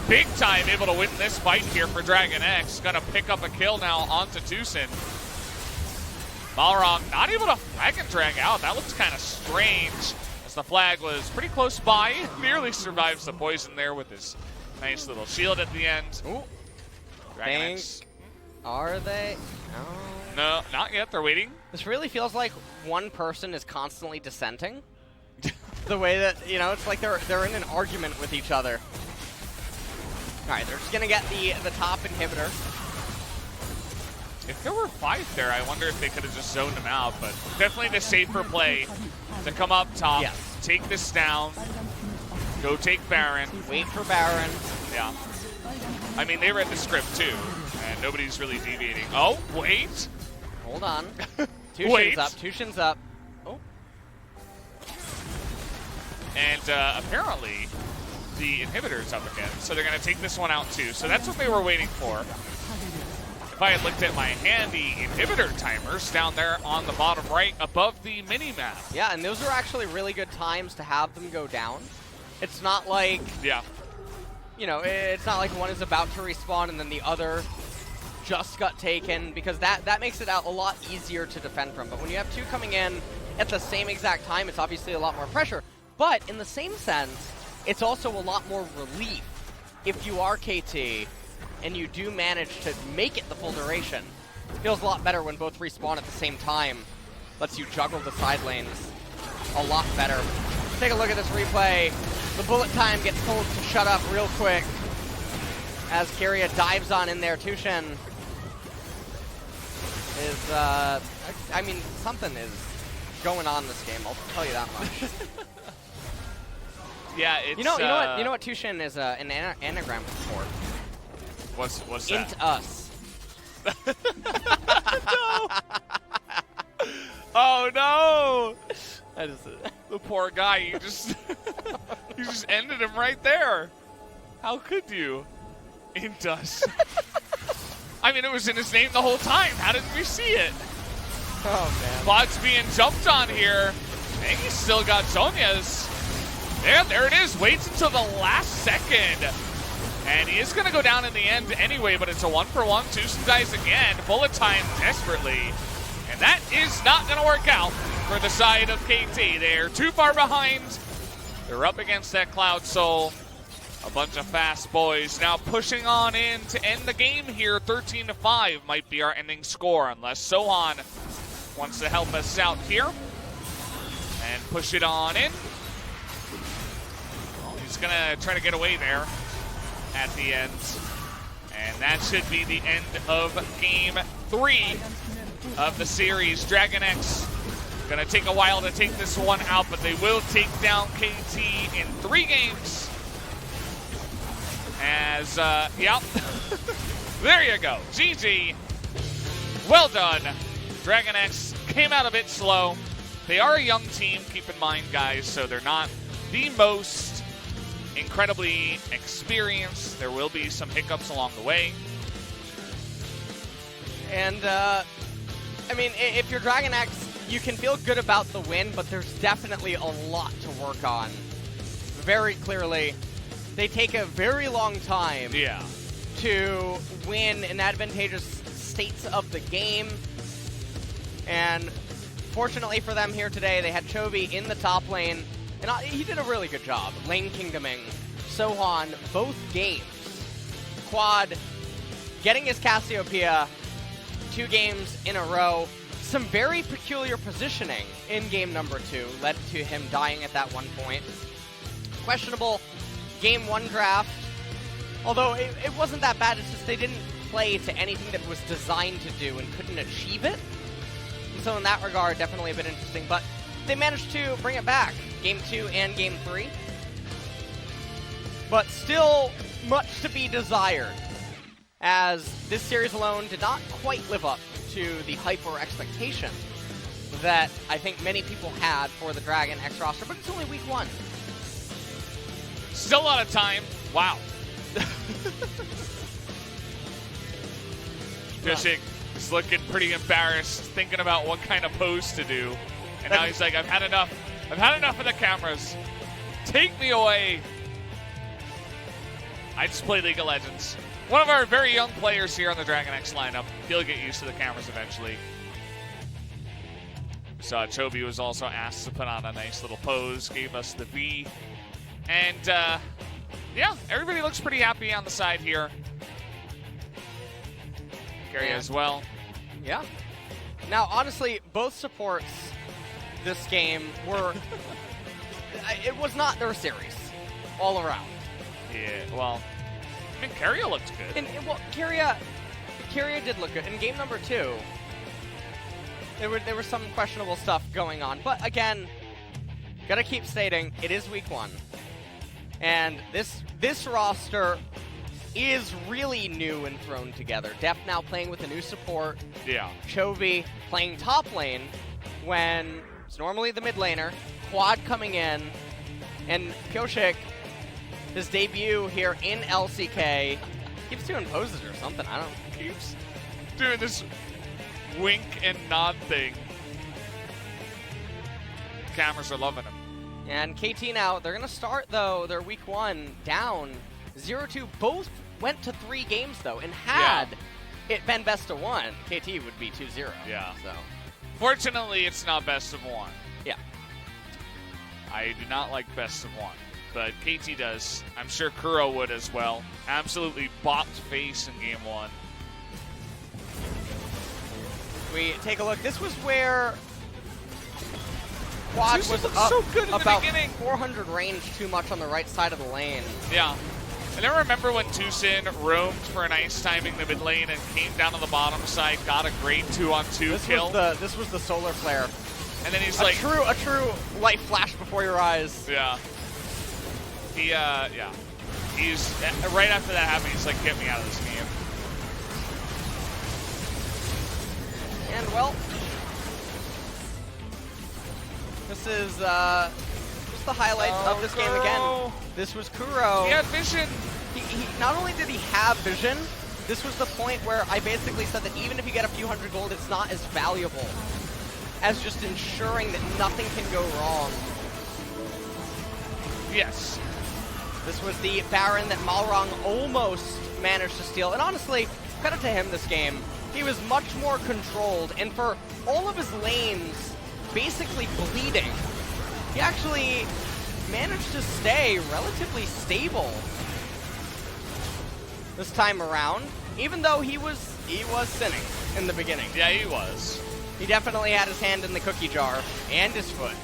Big time able to win this fight here for DragonX. Going to pick up a kill now onto Tucson. Balrog not able to flag and drag out. That looks kind of strange, as the flag was pretty close by. Nearly survives the poison there with his nice little shield at the end. Ooh. DragonX. Are they? No. No, not yet. They're waiting. This really feels like one person is constantly dissenting. The way that, you know, it's like they're in an argument with each other. All right, they're just going to get the top inhibitor. If there were 5 there, I wonder if they could have just zoned them out, but definitely the safer play to come up top, Yes. take this down, go take Baron. Wait for Baron. Yeah. I mean, they read the script too, and nobody's really deviating. Oh, wait. Hold on. Wait. Tushin's up. Oh. And apparently, the inhibitor's up again, so they're going to take this one out too. So that's what they were waiting for. If I had looked at my handy inhibitor timers down there on the bottom right above the mini-map. Yeah, and those are actually really good times to have them go down. It's not like, Yeah. you know, it's not like one is about to respawn and then the other just got taken, because that makes it a lot easier to defend from. But when you have two coming in at the same exact time, it's obviously a lot more pressure. But in the same sense, it's also a lot more relief if you are KT and you do manage to make it the full duration. It feels a lot better when both respawn at the same time. Lets you juggle the side lanes a lot better. Take a look at this replay. The bullet time gets told to shut up real quick as Keria dives on in there. Tushin is, I mean, something is going on in this game, I'll tell you that much. Yeah, it's... You know what Tushin is an anagram for? What's that? Int us. No! Oh no! I just, The poor guy, you just ended him right there. How could you? Int us. I mean, it was in his name the whole time. How didn't we see it? oh man. Bod's being jumped on here. And he's still got Zonya's. Yeah, there it is. Waits until the last second. And he is going to go down in the end anyway, but it's a 1-for-1. Tucson dies again. Bullet time desperately. And that is not going to work out for the side of KT. They're too far behind. They're up against that Cloud Soul. A bunch of fast boys now pushing on in to end the game here. 13-5 might be our ending score, unless Sohan wants to help us out here. And push it on in. Well, he's going to try to get away there at the end. And that should be the end of game 3 of the series. DragonX gonna take a while to take this one out, but they will take down KT in 3 games. As, yep. There you go. GG. Well done. DragonX came out a bit slow. They are a young team, keep in mind, guys, so they're not the most incredibly experienced. There will be some hiccups along the way. And, I mean, if you're DragonX, you can feel good about the win, but there's definitely a lot to work on. Very clearly, they take a very long time to win in advantageous states of the game. And fortunately for them here today, they had Chovy in the top lane, and he did a really good job lane kingdoming Sohan both games. Quad getting his Cassiopeia 2 games in a row. Some very peculiar positioning in game number 2 led to him dying at that one point. Questionable game 1 draft, although it wasn't that bad. It's just they didn't play to anything that was designed to do and couldn't achieve it. And so in that regard, definitely a bit interesting, but they managed to bring it back, game 2 and game 3. But still much to be desired, as this series alone did not quite live up to the hype or expectation that I think many people had for the DragonX roster, but it's only week 1. Still a lot of time. Wow. Fishing is looking pretty embarrassed, thinking about what kind of pose to do. And now he's like, I've had enough. I've had enough of the cameras. Take me away. I just play League of Legends. One of our very young players here on the DragonX lineup. He'll get used to the cameras eventually. So Chovy was also asked to put on a nice little pose, gave us the V. And yeah, everybody looks pretty happy on the side here. Gary as well. Yeah. Now, honestly, both supports this game were... it was not their series all around. Yeah, well, I mean, Keria looked good. Well, Keria did look good. In game number 2, there was some questionable stuff going on. But again, gotta keep stating, it is week 1. And this roster is really new and thrown together. Def now playing with a new support. Yeah. Chovy playing top lane when it's normally the mid laner. Quad coming in. And Pyoshik, his debut here in LCK, keeps doing poses or something. I don't know. Keeps doing this wink and nod thing. Cameras are loving him. And KT now, they're going to start, though, their week 1 down 0-2. Both went to 3 games, though, and had it been best of 1, KT would be 2-0. Yeah. So, fortunately, it's not best of 1. Yeah. I do not like best of 1, but KT does. I'm sure Kuro would as well. Absolutely bopped face in game 1. We take a look. This was where Quad was up so good in about the beginning. 400 range too much on the right side of the lane. Yeah. And I remember when Tucson roamed for a nice timing the mid lane and came down to the bottom side, got a great 2-on-2 kill. This was the solar flare. And then he's a like... true light flash before your eyes. Yeah. Yeah. He's... Right after that happened, he's like, get me out of this game. And, well... This is just the highlights of this game again. This was Kuro. He had vision. He not only did he have vision, this was the point where I basically said that even if you get a few hundred gold, it's not as valuable as just ensuring that nothing can go wrong. Yes. This was the Baron that Malrong almost managed to steal. And honestly, credit to him this game. He was much more controlled, and for all of his lanes basically bleeding, he actually managed to stay relatively stable this time around, even though he was sinning in the beginning. Yeah, he was. He definitely had his hand in the cookie jar and his foot.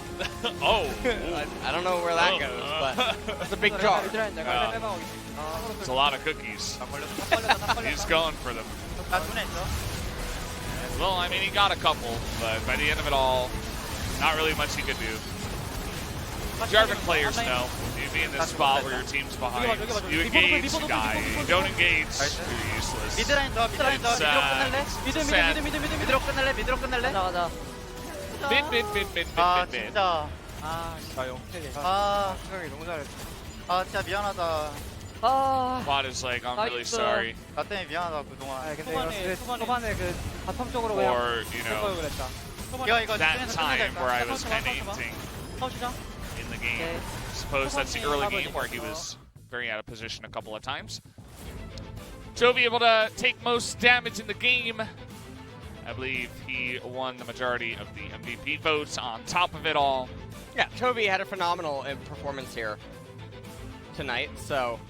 Oh. I don't know where that goes, but it's a big jar. It's a lot of cookies. He's going for them. Well, I mean, he got a couple, but by the end of it all, not really much he could do. Jarvan players know. You'd be in this spot where your team's behind. You engage, you die. You don't engage, you're useless. Mid. 아 진짜 나 영택이 수영이 너무 잘했어. 아 진짜 미안하다. Quad is like, I'm really sorry. 나 때문에 미안하다 그동안. 근데 초반에 그 바텀 쪽으로 그냥 Or, you know, 그랬다. that time where I was kind of hinting in the game. I suppose that's the early game where he was very out of position a couple of times. Chovy able to take most damage in the game. I believe he won the majority of the MVP votes on top of it all. Yeah, Chovy had a phenomenal performance here tonight, so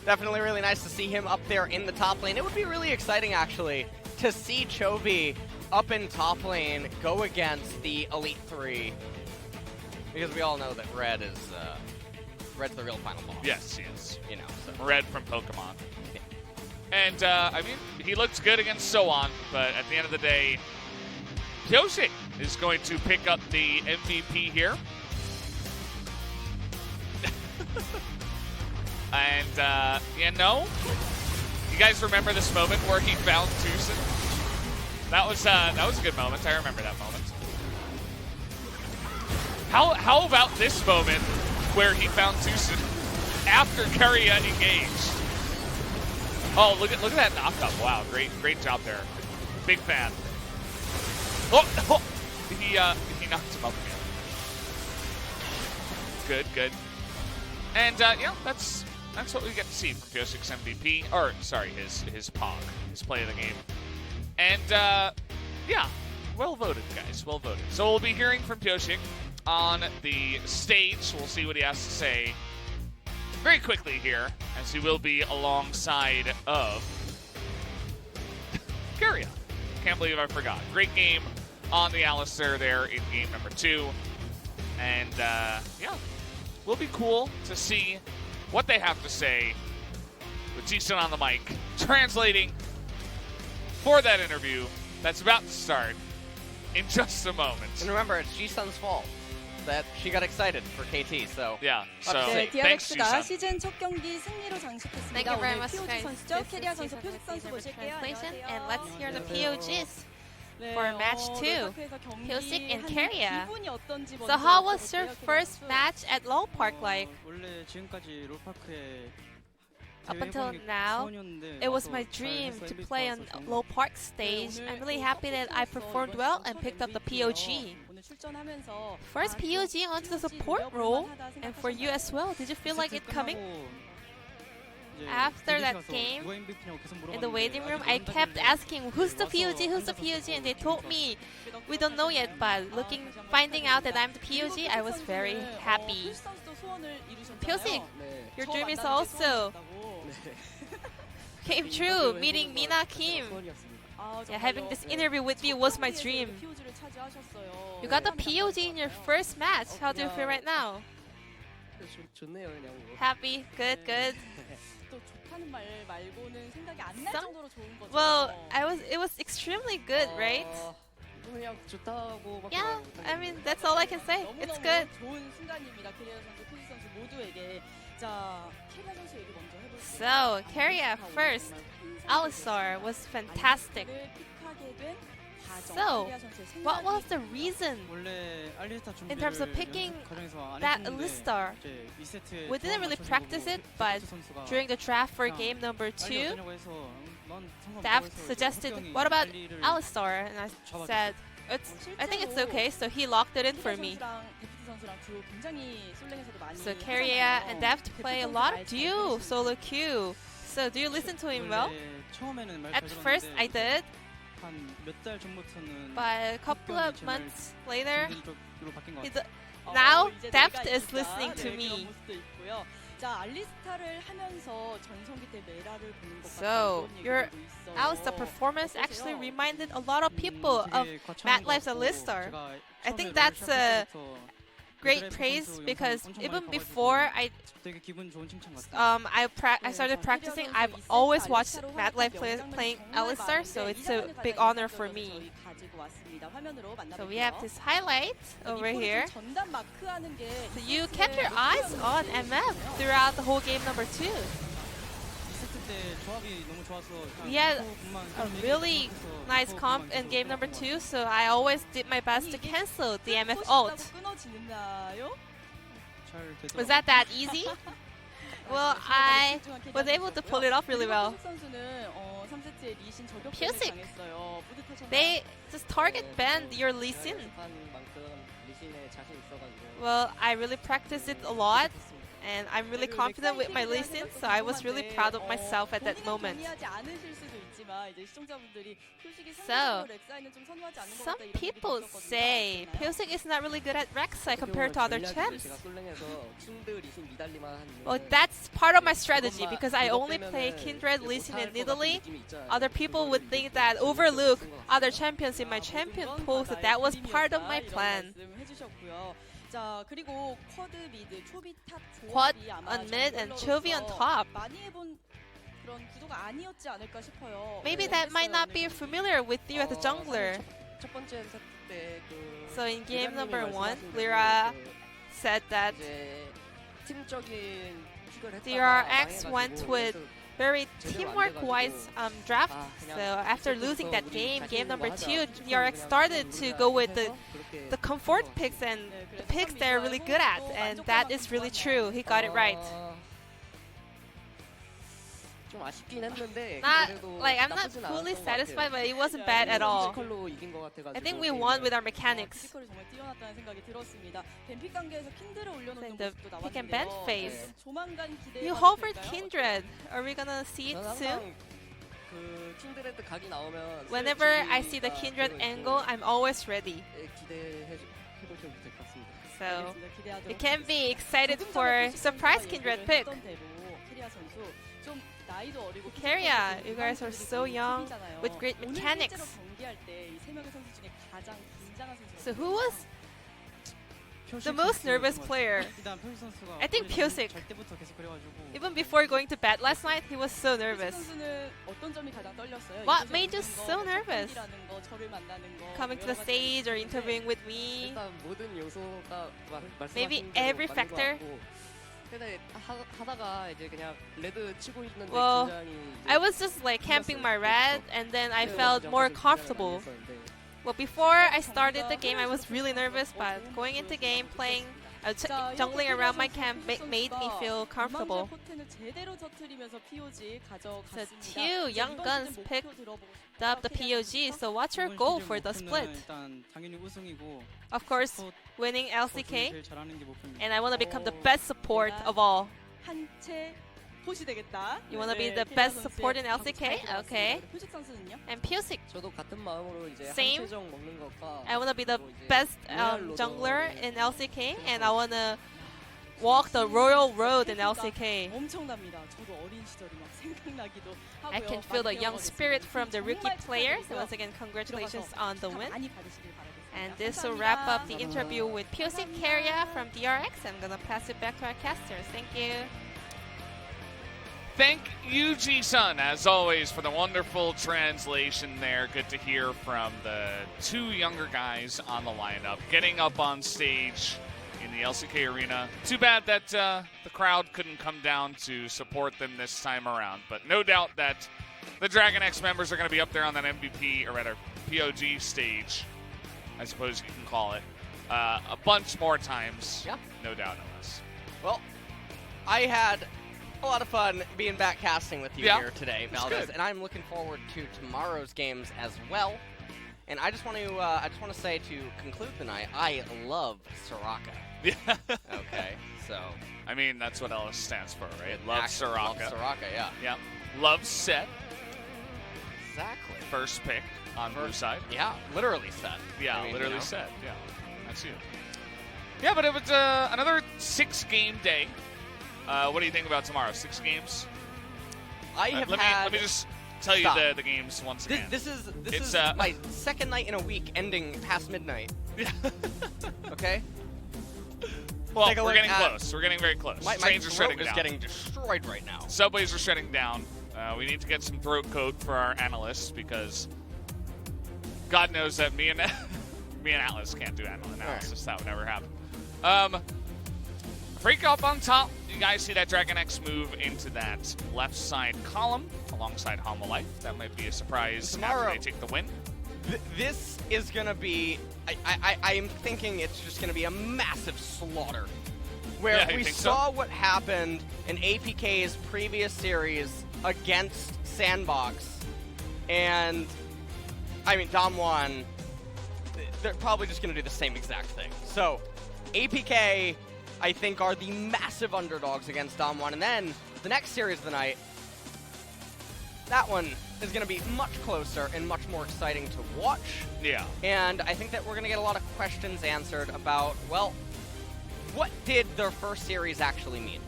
definitely really nice to see him up there in the top lane. It would be really exciting, actually, to see Chovy up in top lane go against the Elite Three, because we all know that Red's the real final boss. Yes, he is. You know, so. Red from Pokemon. And, I mean, he looks good against Soan, but at the end of the day, Pyosik is going to pick up the MVP here. And, you know, you guys remember this moment where he found Tucson? That was a good moment. I remember that moment. How about this moment where he found Tucson after Keria engaged? Oh, look at that knockup! Wow, great job there. Big fan. Oh, he knocked him up again. Good. And yeah, that's what we get to see from Pyosik's MVP, or sorry, his POG, his play of the game. And yeah, well voted, guys, well voted. So we'll be hearing from Pyosik on the stage. We'll see what he has to say very quickly here, as he will be alongside of Keria. Can't believe I forgot. Great game on the Alistar there in game number 2. And yeah, will be cool to see what they have to say with Jason on the mic, translating for that interview that's about to start in just a moment. And remember, it's Jisun's fault that she got excited for KT, so yeah. So 네, thanks, DRX가 Jisun. 시즌 첫 경기 승리로 장식했습니다. Thank you very 오늘 much, POG guys. 선수죠. This 캐리아 is 선수, Jason 표식 with 선수 the 보실게요. translation, 안녕하세요. and let's hear the 안녕하세요. POGs 네, for match 2. 네, 경기 Pyosik and 하는 Keria. 기분이 어떤지 So 먼저 how was your 여쭤볼게요, first 캐리아 선수. match at Low Park like? 원래 지금까지 롤파크에 Up until now, it was my dream to play on Low Park stage. I'm really happy that I performed well and picked up the POG. 오늘 출전하면서 First POG onto the support role, and for you as well. Did you feel like it coming? After that game, in the waiting room, I kept asking, who's the POG, who's the POG? And they told me, we don't know yet, but finding out that I'm the POG, I was very happy. Pyosik, your dream is also came true. Meeting Mina Kim, yeah, having this interview with you was my dream. You got the POG in your first match. How do you feel right now? 좋네요, 그냥 뭐. Happy, good. 또 좋다는 말 말고는 생각이 안 날 정도로 좋은 거죠. Well, it was extremely good, right? 그냥 좋다고. Yeah, I mean that's all I can say. It's good. 좋은 순간입니다. 캐리아 선수, 표식 선수 모두에게. 자, 캐리아 선수 얘기 먼저 해볼게요. So, Keria first. Alistar was fantastic. So, what was the reason in terms of picking that Alistar? We didn't really practice it, but during the draft for game number 2, Daft suggested, what about Alistar? And I said, I think it's okay, so he locked it in for me. So Keria and Daft play a lot of duo solo queue. So do you listen to him well? At first I did, but a couple of months later, now Daft is listening to me. So your Alistar performance actually reminded a lot of people of MetLife's Alistar. I think that's a great praise, because even before I started practicing, I've always watched MetLife playing Alistar, so it's a big honor for me. So we have this highlight over here. So you kept your eyes on MF throughout the whole game number 2. We had a really nice comp in game number 2, so I always did my best to cancel the MF ult. Was that easy? Well, I was able to pull it off really well. 3세트에 리신 저격을 Music. 당했어요. 뿌듯하셨나요? They just target banned your Lee Sin. Well, I really practiced it a lot, and I'm really confident with my Lee Sin, so I was really proud of myself at that moment. So, some people say Pyosik is not really good at Rek'Sai compared to other champs. Well, that's part of my strategy because I only play Kindred, Lee Sin, and Nidalee. Other people would think that overlook other champions in my champion pool, so that was part of my plan. 자, 그리고 쿼드 미드, 초비 탑 Quad 조합이 아마 on mid and 정글러로서 Chovy on top. 많이 해본 그런 구도가 아니었지 않을까 싶어요. Maybe that might not be familiar with you as a jungler. 첫 번째 세트 때그 So in game number 1, Lyra said that 팀적인 픽을 DRX went with very teamwork-wise draft. So after losing that game number 2, DRX started to go with the comfort picks and the picks they're really good at, and that is really true. He got it right. 좀 아쉽긴 했는데 Not 그래도 like I'm not 나쁘진 않았던 fully 것 satisfied, 같아요. but it wasn't bad at all. 피지컬로 이긴 것 같아가지고 I think we won with our mechanics. 피지컬이 정말 뛰어났다는 생각이 들었습니다. 뱀픽 관계에서 킨드를 올려놓는 In the 모습도 pick and ban 나왔는데요. phase. 네, 조만간 기대해 You 봐도 hovered 될까요? Kindred. Are we gonna see it 저는 soon? 항상 그 킨드레드 각이 나오면 Whenever I see the Kindred angle, I'm always ready. 해보셔도 될 것 같습니다. So 알겠습니다. 기대하도록 you can be 하겠습니다. excited 조금 for 전에 surprise 피지컬 Kindred 얘기를 pick. 했던 대로 캐리아 선수 좀 나이도 어리고 Carrier, 피지컬이 you guys are so young 팁이잖아요. with great 오늘 mechanics. 실제로 경기할 때 이 세 명의 선수 중에 가장 긴장한 선수가 So who was the most nervous player? I think Pyosik. Even before going to bed last night, he was so nervous. 선수는 어떤 점이 가장 떨렸어요? What 이곳에 made you 오는 거, so nervous? 경기라는 거, 저를 만나는 거, Coming to the 여러 가지 stage or 있는데 interviewing with me. 일단 모든 요소가 Maybe 말씀하신 대로 every 맞는 것 factor. 같고, 근데 하다가 이제 그냥 레드 치고 있는데 Well, 굉장히 이제 I was just like camping my red, and then I felt more comfortable. 했었는데 Well, before I started the game, I was really nervous, but going into game, playing, jungling around my camp made me feel comfortable. So 2 young guns picked up the POG, so what's your goal for the split? Of course, winning LCK, and I want to become the best support of all. You want to be the best support in LCK? Okay. And Pyosik, 저도 같은 마음으로 이제 Same. 한체정 먹는 것과 I want to be the 그리고 이제 best jungler in LCK, and I want to walk the royal road in LCK. 엄청납니다. 저도 어린 시절이 막 생각나기도 하고요. I can feel the young 많이 spirit from the rookie 정말 players. 축하드리고요. Once again, congratulations on the win. 많이 받으시길 바라겠습니다. And this will wrap up the interview with Pyosik Carrier from DRX. I'm gonna pass it back to our casters. Thank you. Thank you, Ji-sun, as always, for the wonderful translation there. Good to hear from the 2 younger guys on the lineup, getting up on stage in the LCK arena. Too bad that the crowd couldn't come down to support them this time around, but no doubt that the DragonX members are going to be up there on that MVP, or rather POG stage, I suppose you can call it, a bunch more times. Yeah. No doubt on this. Well, I had a lot of fun being back casting with you Yeah, here today, it's Valdez, good. and I'm looking forward to tomorrow's games as well. And I just want to say to conclude the night, I love Soraka. Yeah. Okay, so I mean, that's what LS stands for, right? Love actually Soraka. love Soraka, yeah. Yeah. Love Set, Exactly. first pick on blue side. Yeah, literally set. Yeah, I mean, literally you know. Set. Yeah, that's you. Yeah, but it was another 6-game day. What do you think about tomorrow? 6 games? I have let had. me just tell you Stop. the games once again. This It's, is my second night in a week ending past midnight. Okay. Well, Take a we're look getting at- close. We're getting very close. My Trains are throat shutting is down. getting destroyed right now. Subways are shutting down. We need to get some throat coat for our analysts because God knows that me and Atlas can't do analysis. That would never happen. Freak up on top. You guys see that DragonX move into that left side column alongside Homolife. That might be a surprise Tomorrow- after they take the win. This is gonna be. I'm thinking it's just gonna be a massive slaughter. Where Yeah, you we think so? saw what happened in APK's previous series against Sandbox And, I mean, Dom 1, they're probably just going to do the same exact thing. So, APK, I think, are the massive underdogs against Dom 1. And then, the next series of the night, that one is going to be much closer and much more exciting to watch. Yeah. And I think that we're going to get a lot of questions answered about, well, what did their first series actually mean?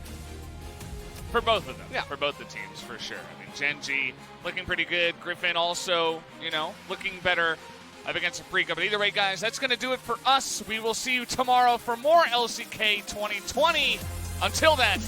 For both of them. Yeah. For both the teams, for sure. I mean, Genji looking pretty good. Griffin also, you know, looking better up against Afrika. But either way, guys, that's going to do it for us. We will see you tomorrow for more LCK 2020. Until then,